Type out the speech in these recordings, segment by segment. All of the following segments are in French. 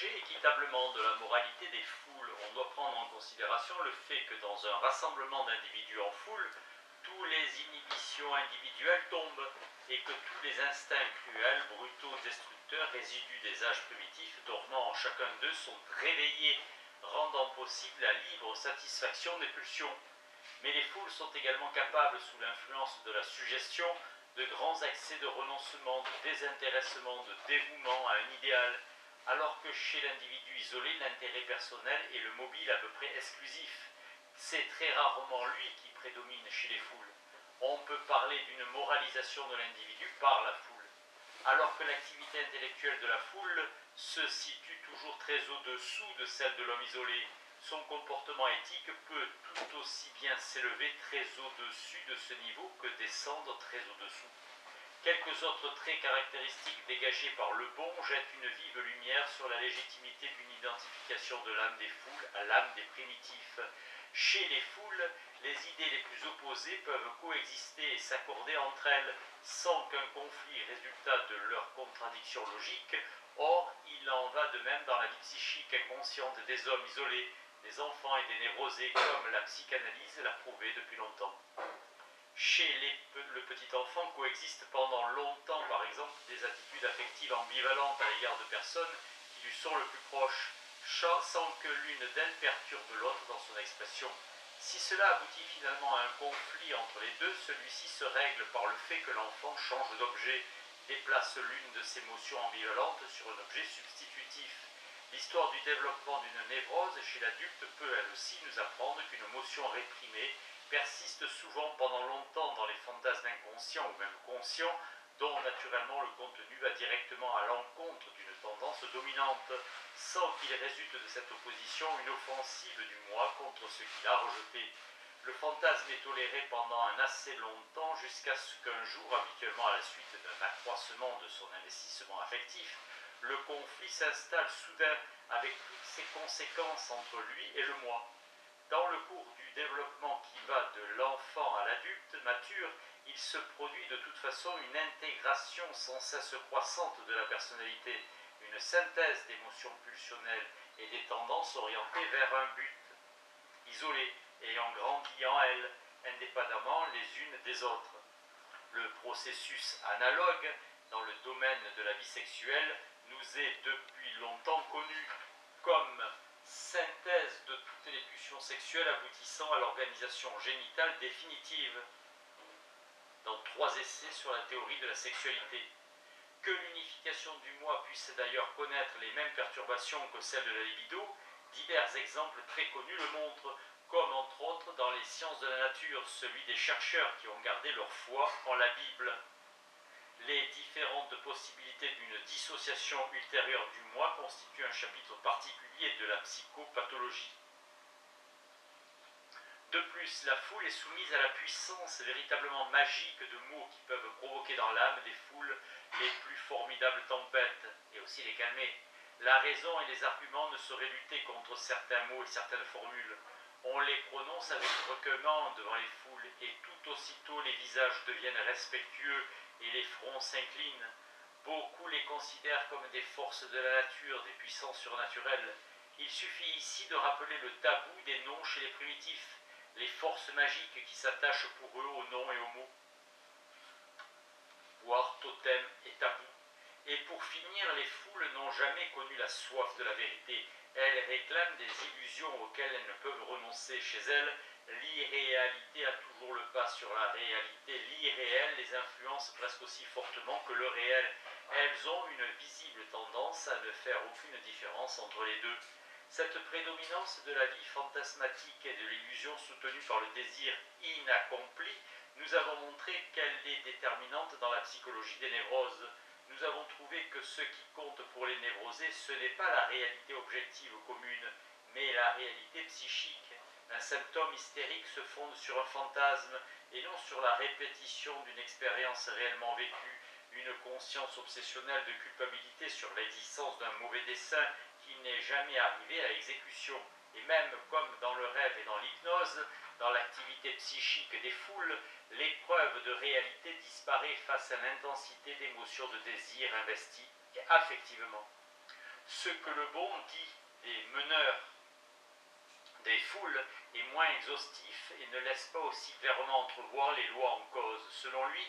juger équitablement de la moralité des foules, on doit prendre en considération le fait que dans un rassemblement d'individus en foule, toutes les inhibitions individuelles tombent et que tous les instincts cruels, brutaux, destructeurs, résidus des âges primitifs, dormant en chacun d'eux, sont réveillés, rendant possible la libre satisfaction des pulsions. Mais les foules sont également capables, sous l'influence de la suggestion, de grands accès de renoncement, de désintéressement, de dévouement à un idéal, alors que chez l'individu isolé, l'intérêt personnel est le mobile à peu près exclusif. C'est très rarement lui qui prédomine chez les foules. On peut parler d'une moralisation de l'individu par la foule, alors que l'activité intellectuelle de la foule se situe toujours très au-dessous de celle de l'homme isolé. Son comportement éthique peut tout aussi bien s'élever très au-dessus de ce niveau que descendre très au-dessous. Quelques autres traits caractéristiques dégagés par le bon jettent une vive lumière sur la légitimité d'une identification de l'âme des foules à l'âme des primitifs. Chez les foules, les idées les plus opposées peuvent coexister et s'accorder entre elles, sans qu'un conflit résultat de leur contradiction logique. Or, il en va de même dans la vie psychique inconsciente des hommes isolés, des enfants et des névrosés, comme la psychanalyse l'a prouvé depuis longtemps. Chez le petit enfant coexistent pendant longtemps, par exemple, des attitudes affectives ambivalentes à l'égard de personnes qui lui sont le plus proches, sans que l'une d'elles perturbe l'autre dans son expression. Si cela aboutit finalement à un conflit entre les deux, celui-ci se règle par le fait que l'enfant change d'objet, déplace l'une de ses motions ambivalentes sur un objet substitutif. L'histoire du développement d'une névrose chez l'adulte peut elle aussi nous apprendre qu'une motion réprimée persiste souvent pendant longtemps dans les fantasmes inconscients ou même conscients, dont naturellement le contenu va directement à l'encontre d'une tendance dominante, sans qu'il résulte de cette opposition une offensive du moi contre ce qu'il a rejeté. Le fantasme est toléré pendant un assez long temps jusqu'à ce qu'un jour, habituellement à la suite d'un accroissement de son investissement affectif, le conflit s'installe soudain avec toutes ses conséquences entre lui et le moi. Dans le cours du développement qui va de l'enfant à l'adulte mature, il se produit de toute façon une intégration sans cesse croissante de la personnalité, une synthèse d'émotions pulsionnelles et des tendances orientées vers un but, isolé, ayant grandi en elles, indépendamment les unes des autres. Le processus analogue dans le domaine de la vie sexuelle nous est depuis longtemps connu comme synthèse de toutes les pulsions sexuelles aboutissant à l'organisation génitale définitive, dans 3 essais sur la théorie de la sexualité. Que l'unification du moi puisse d'ailleurs connaître les mêmes perturbations que celle de la libido, divers exemples très connus le montrent, comme entre autres dans les sciences de la nature, celui des chercheurs qui ont gardé leur foi en la Bible. Les différentes possibilités d'une dissociation ultérieure du moi constituent un chapitre particulier de la psychopathologie. De plus, la foule est soumise à la puissance véritablement magique de mots qui peuvent provoquer dans l'âme des foules les plus formidables tempêtes, et aussi les calmer. La raison et les arguments ne sauraient lutter contre certains mots et certaines formules. On les prononce avec recueillement devant les foules, et tout aussitôt les visages deviennent respectueux et les fronts s'inclinent. Beaucoup les considèrent comme des forces de la nature, des puissances surnaturelles. Il suffit ici de rappeler le tabou des noms chez les primitifs, les forces magiques qui s'attachent pour eux aux noms et aux mots, voire totem et tabou. Et pour finir, les foules n'ont jamais connu la soif de la vérité. Elles réclament des illusions auxquelles elles ne peuvent renoncer. Chez elles, l'irréalité a toujours le pas sur la réalité. L'irréel les influence presque aussi fortement que le réel. Elles ont une visible tendance à ne faire aucune différence entre les deux. Cette prédominance de la vie fantasmatique et de l'illusion soutenue par le désir inaccompli, nous avons montré qu'elle est déterminante dans la psychologie des névroses. Nous avons trouvé que ce qui compte pour les névrosés, ce n'est pas la réalité objective commune, mais la réalité psychique. Un symptôme hystérique se fonde sur un fantasme et non sur la répétition d'une expérience réellement vécue, une conscience obsessionnelle de culpabilité sur l'existence d'un mauvais dessein qui n'est jamais arrivé à exécution. Et même comme dans le rêve et dans l'hypnose, dans l'activité psychique des foules, l'épreuve de réalité disparaît face à l'intensité d'émotions de désir investies affectivement. Ce que Le Bon dit des meneurs des foules est moins exhaustif et ne laisse pas aussi clairement entrevoir les lois en cause. Selon lui,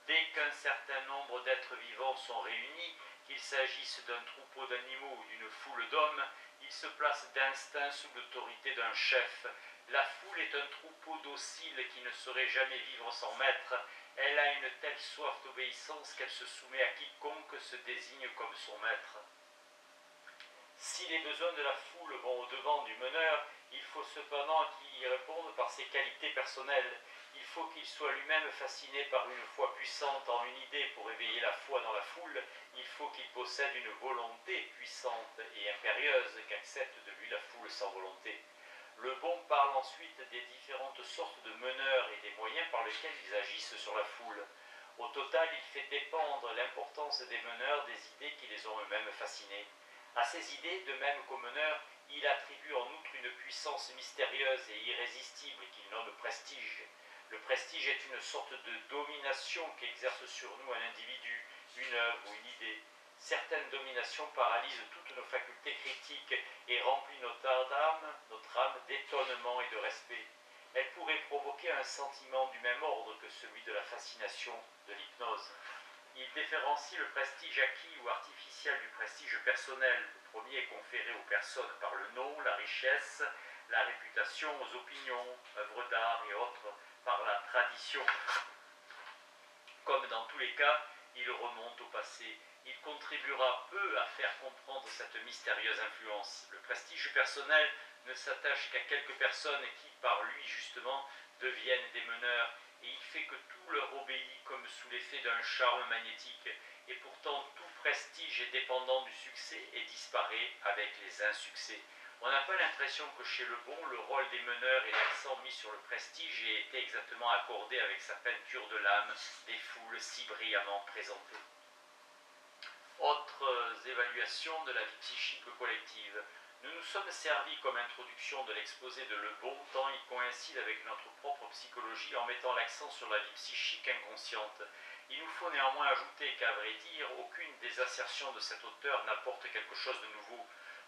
dès qu'un certain nombre d'êtres vivants sont réunis, qu'il s'agisse d'un troupeau d'animaux ou d'une foule d'hommes, ils se placent d'instinct sous l'autorité d'un chef. La foule est un troupeau docile qui ne saurait jamais vivre sans maître. Elle a une telle soif d'obéissance qu'elle se soumet à quiconque se désigne comme son maître. Si les besoins de la foule vont au-devant du meneur, il faut cependant qu'il y réponde par ses qualités personnelles. Il faut qu'il soit lui-même fasciné par une foi puissante en une idée pour éveiller la foi dans la foule. Il faut qu'il possède une volonté puissante et impérieuse qu'accepte de lui la foule sans volonté. Le Bon parle ensuite des différentes sortes de meneurs et des moyens par lesquels ils agissent sur la foule. Au total, il fait dépendre l'importance des meneurs des idées qui les ont eux-mêmes fascinés. À ces idées, de même qu'aux meneurs, il attribue en outre une puissance mystérieuse et irrésistible qu'il nomme prestige. Le prestige est une sorte de domination qu'exerce sur nous un individu, une œuvre ou une idée. Certaines dominations paralysent toutes nos facultés critiques et remplissent notre âme d'étonnement et de respect. Elles pourraient provoquer un sentiment du même ordre que celui de la fascination de l'hypnose. Il différencie le prestige acquis ou artificiel du prestige personnel. Le premier est conféré aux personnes par le nom, la richesse, la réputation, aux opinions, œuvres d'art et autres, par la tradition. Comme dans tous les cas, il remonte au passé. Il contribuera peu à faire comprendre cette mystérieuse influence. Le prestige personnel ne s'attache qu'à quelques personnes qui, par lui justement, deviennent des meneurs, et il fait que tout leur obéit comme sous l'effet d'un charme magnétique. Et pourtant, tout prestige est dépendant du succès et disparaît avec les insuccès. On n'a pas l'impression que chez Le Bon, le rôle des meneurs et l'accent mis sur le prestige ait été exactement accordé avec sa peinture de l'âme des foules si brillamment présentées. Autres évaluations de la vie psychique collective. Nous nous sommes servis comme introduction de l'exposé de Le Bon, tant il coïncide avec notre propre psychologie en mettant l'accent sur la vie psychique inconsciente. Il nous faut néanmoins ajouter qu'à vrai dire, aucune des assertions de cet auteur n'apporte quelque chose de nouveau.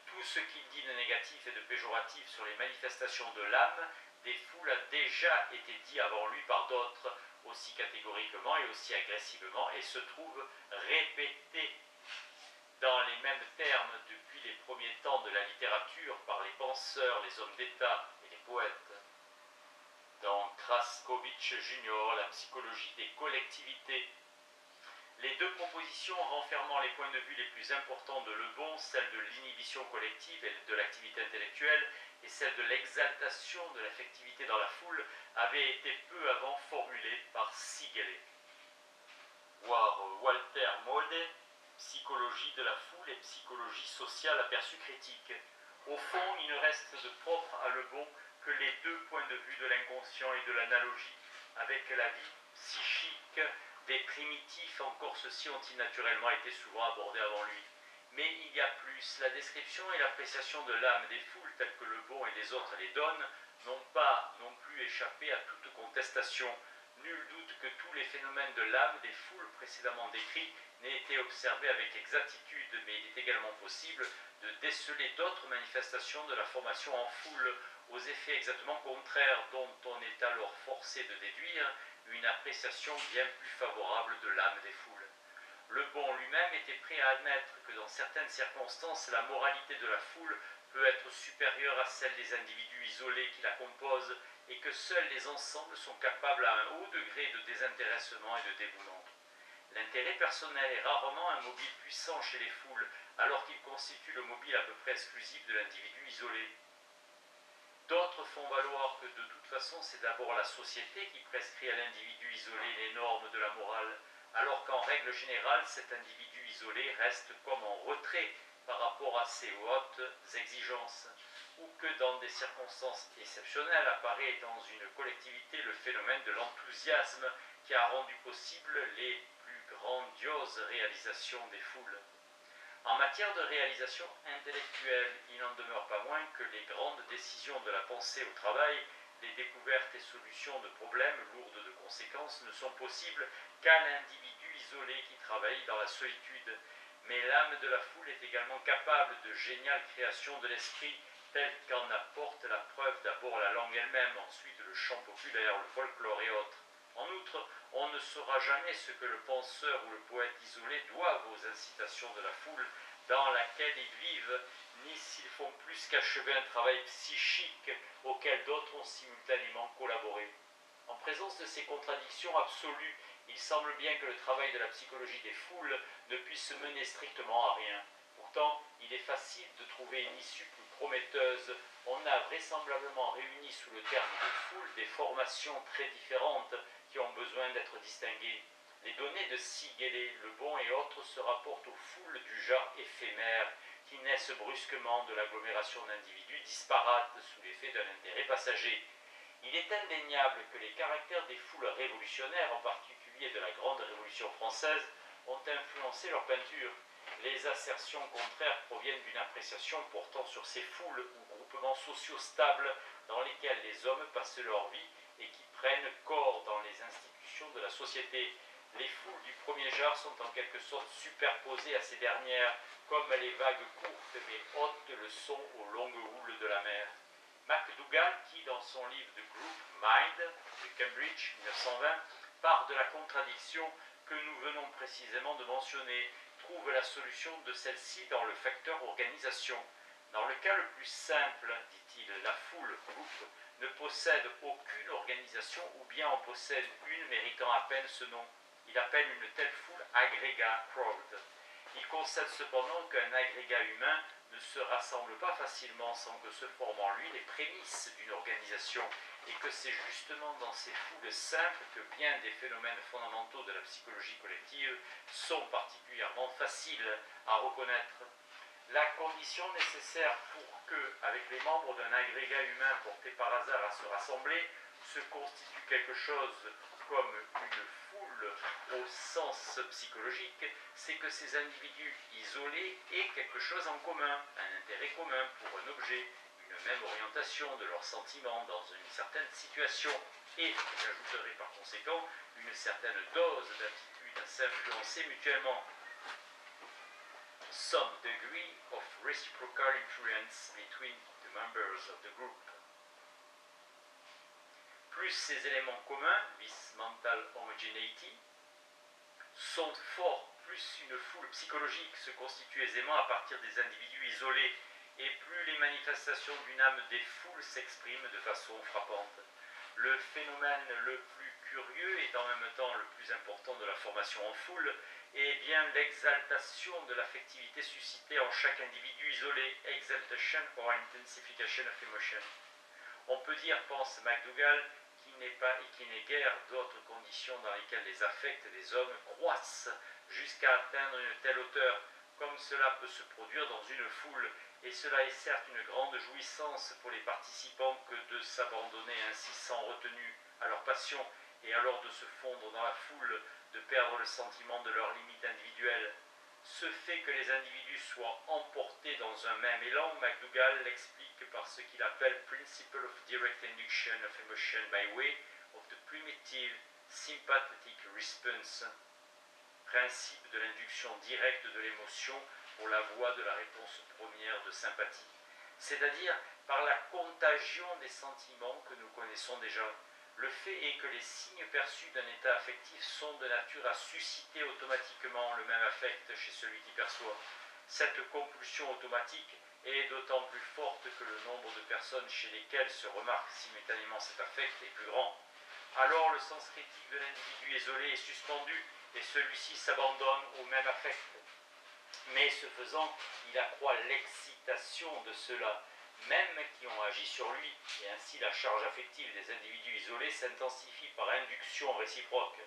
Tout ce qu'il dit de négatif et de péjoratif sur les manifestations de l'âme des foules a déjà été dit avant lui par d'autres, aussi catégoriquement et aussi agressivement, et se trouve répété dans les mêmes termes depuis les premiers temps de la littérature par les penseurs, les hommes d'État et les poètes. Dans Kraskowitz Junior, la psychologie des collectivités. Les deux propositions renfermant les points de vue les plus importants de Le Bon, celle de l'inhibition collective et de l'activité intellectuelle, et celle de l'exaltation de l'affectivité dans la foule, avaient été peu avant formulées par Siegele. Voir Walter Maude, Psychologie de la foule et psychologie sociale aperçu critique. Au fond, il ne reste de propre à Le Bon que les deux points de vue de l'inconscient et de l'analogie avec la vie psychique des primitifs. Encore ceux-ci ont-ils naturellement été souvent abordés avant lui. Mais il y a plus. La description et l'appréciation de l'âme des foules, telles que Le Bon et les autres les donnent, n'ont pas non plus échappé à toute contestation. Nul doute que tous les phénomènes de l'âme des foules précédemment décrits n'aient été observés avec exactitude, mais il est également possible de déceler d'autres manifestations de la formation en foule, aux effets exactement contraires, dont on est alors forcé de déduire une appréciation bien plus favorable de l'âme des foules. Le Bon lui-même était prêt à admettre que dans certaines circonstances, la moralité de la foule peut être supérieure à celle des individus isolés qui la composent, et que seuls les ensembles sont capables à un haut degré de désintéressement et de dévouement. L'intérêt personnel est rarement un mobile puissant chez les foules, alors qu'il constitue le mobile à peu près exclusif de l'individu isolé. D'autres font valoir que de toute façon c'est d'abord la société qui prescrit à l'individu isolé les normes de la morale, alors qu'en règle générale cet individu isolé reste comme en retrait par rapport à ses hautes exigences, ou que dans des circonstances exceptionnelles apparaît dans une collectivité le phénomène de l'enthousiasme qui a rendu possible les plus grandioses réalisations des foules. En matière de réalisation intellectuelle, il n'en demeure pas moins que les grandes décisions de la pensée au travail, les découvertes et solutions de problèmes lourdes de conséquences ne sont possibles qu'à l'individu isolé qui travaille dans la solitude. Mais l'âme de la foule est également capable de géniales créations de l'esprit, telles qu'en apporte la preuve d'abord la langue elle-même, ensuite le chant populaire, le folklore et autres. En outre, on ne saura jamais ce que le penseur ou le poète isolé doivent aux incitations de la foule dans laquelle ils vivent, ni s'ils font plus qu'achever un travail psychique auquel d'autres ont simultanément collaboré. En présence de ces contradictions absolues, il semble bien que le travail de la psychologie des foules ne puisse mener strictement à rien. Pourtant, il est facile de trouver une issue plus prometteuse. On a vraisemblablement réuni sous le terme de foule des formations très différentes qui ont besoin d'être distinguées. Les données de Sigelé, Le Bon et autres se rapportent aux foules du genre éphémère qui naissent brusquement de l'agglomération d'individus disparates sous l'effet d'un intérêt passager. Il est indéniable que les caractères des foules révolutionnaires, en particulier de la Grande Révolution française, ont influencé leur peinture. Les assertions contraires proviennent d'une appréciation portant sur ces foules ou groupements sociaux stables dans lesquels les hommes passent leur vie et qui prennent corps dans les institutions de la société. Les foules du premier genre sont en quelque sorte superposées à ces dernières, comme les vagues courtes mais hautes le sont aux longues houles de la mer. MacDougall, qui dans son livre The Group Mind de Cambridge 1920 part de la contradiction que nous venons précisément de mentionner, trouve la solution de celle-ci dans le facteur organisation. Dans le cas le plus simple, dit-il, la foule, groupe, ne possède aucune organisation ou bien en possède une méritant à peine ce nom. Il appelle une telle foule agrégat, crowd. Il concède cependant qu'un agrégat humain ne se rassemble pas facilement sans que se forment en lui les prémices d'une organisation et que c'est justement dans ces foules simples que bien des phénomènes fondamentaux de la psychologie collective sont particulièrement faciles à reconnaître. La condition nécessaire pour que, avec les membres d'un agrégat humain porté par hasard à se rassembler, se constitue quelque chose comme une foule au sens psychologique, c'est que ces individus isolés aient quelque chose en commun, un intérêt commun pour un objet, une même orientation de leurs sentiments dans une certaine situation et, j'ajouterai par conséquent, une certaine dose d'aptitude à s'influencer mutuellement. Some degree of reciprocal influence between the members of the group. Plus ces éléments communs, vis mental homogeneity, sont forts, plus une foule psychologique se constitue aisément à partir des individus isolés, et plus les manifestations d'une âme des foules s'expriment de façon frappante. Le phénomène le plus curieux et en même temps le plus important de la formation en foule est bien l'exaltation de l'affectivité suscitée en chaque individu isolé, exaltation or intensification of emotion. On peut dire, pense MacDougall, qu'il n'est guère d'autres conditions dans lesquelles les affects des hommes croissent jusqu'à atteindre une telle hauteur, comme cela peut se produire dans une foule, et cela est certes une grande jouissance pour les participants que de s'abandonner ainsi sans retenue à leur passion, et alors de se fondre dans la foule, de perdre le sentiment de leurs limites individuelles. Ce fait que les individus soient emportés dans un même élan, MacDougall l'explique par ce qu'il appelle Principle of Direct Induction of Emotion by way of the Primitive Sympathetic Response, principe de l'induction directe de l'émotion pour la voie de la réponse première de sympathie, c'est-à-dire par la contagion des sentiments que nous connaissons déjà. Le fait est que les signes perçus d'un état affectif sont de nature à susciter automatiquement le même affect chez celui qui perçoit. Cette compulsion automatique est d'autant plus forte que le nombre de personnes chez lesquelles se remarque simultanément cet affect est plus grand. Alors le sens critique de l'individu isolé est suspendu et celui-ci s'abandonne au même affect. Mais ce faisant, il accroît l'excitation de ceux-là, même qui ont agi sur lui, et ainsi la charge affective des individus isolés s'intensifie par induction réciproque.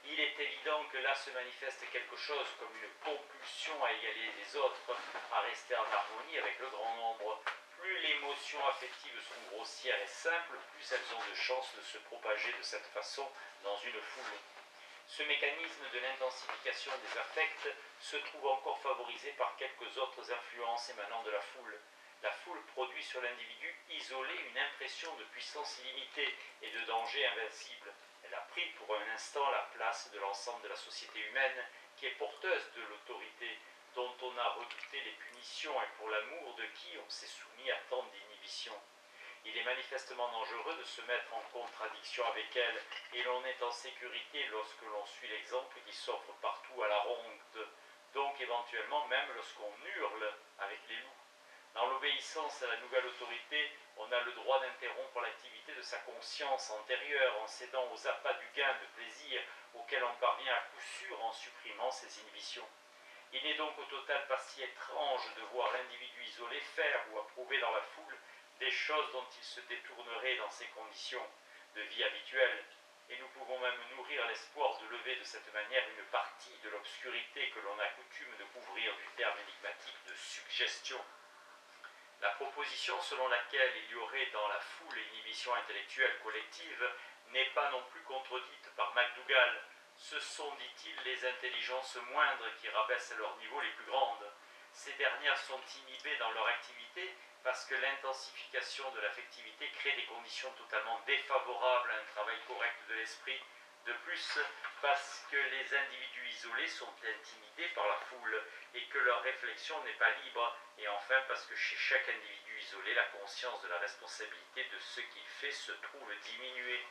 Il est évident que là se manifeste quelque chose comme une compulsion à égaler les autres, à rester en harmonie avec le grand nombre. Plus les émotions affectives sont grossières et simples, plus elles ont de chances de se propager de cette façon dans une foule. Ce mécanisme de l'intensification des affects se trouve encore favorisé par quelques autres influences émanant de la foule. La foule produit sur l'individu isolé une impression de puissance illimitée et de danger invincible. Elle a pris pour un instant la place de l'ensemble de la société humaine qui est porteuse de l'autorité, dont on a redouté les punitions et pour l'amour de qui on s'est soumis à tant d'inhibitions. Il est manifestement dangereux de se mettre en contradiction avec elle, et l'on est en sécurité lorsque l'on suit l'exemple qui s'offre partout à la ronde, donc éventuellement même lorsqu'on hurle avec les loups. Dans l'obéissance à la nouvelle autorité, on a le droit d'interrompre l'activité de sa conscience antérieure en cédant aux appâts du gain de plaisir auquel on parvient à coup sûr en supprimant ses inhibitions. Il n'est donc au total pas si étrange de voir l'individu isolé faire ou approuver dans la foule des choses dont il se détournerait dans ses conditions de vie habituelles, et nous pouvons même nourrir l'espoir de lever de cette manière une partie de l'obscurité que l'on a coutume de couvrir du terme énigmatique de suggestion. La proposition selon laquelle il y aurait dans la foule inhibition intellectuelle collective n'est pas non plus contredite par MacDougall. Ce sont, dit-il, les intelligences moindres qui rabaissent à leur niveau les plus grandes. Ces dernières sont inhibées dans leur activité parce que l'intensification de l'affectivité crée des conditions totalement défavorables à un travail correct de l'esprit. De plus, parce que les individus isolés sont intimidés par la foule et que leur réflexion n'est pas libre, et enfin parce que chez chaque individu isolé, la conscience de la responsabilité de ce qu'il fait se trouve diminuée.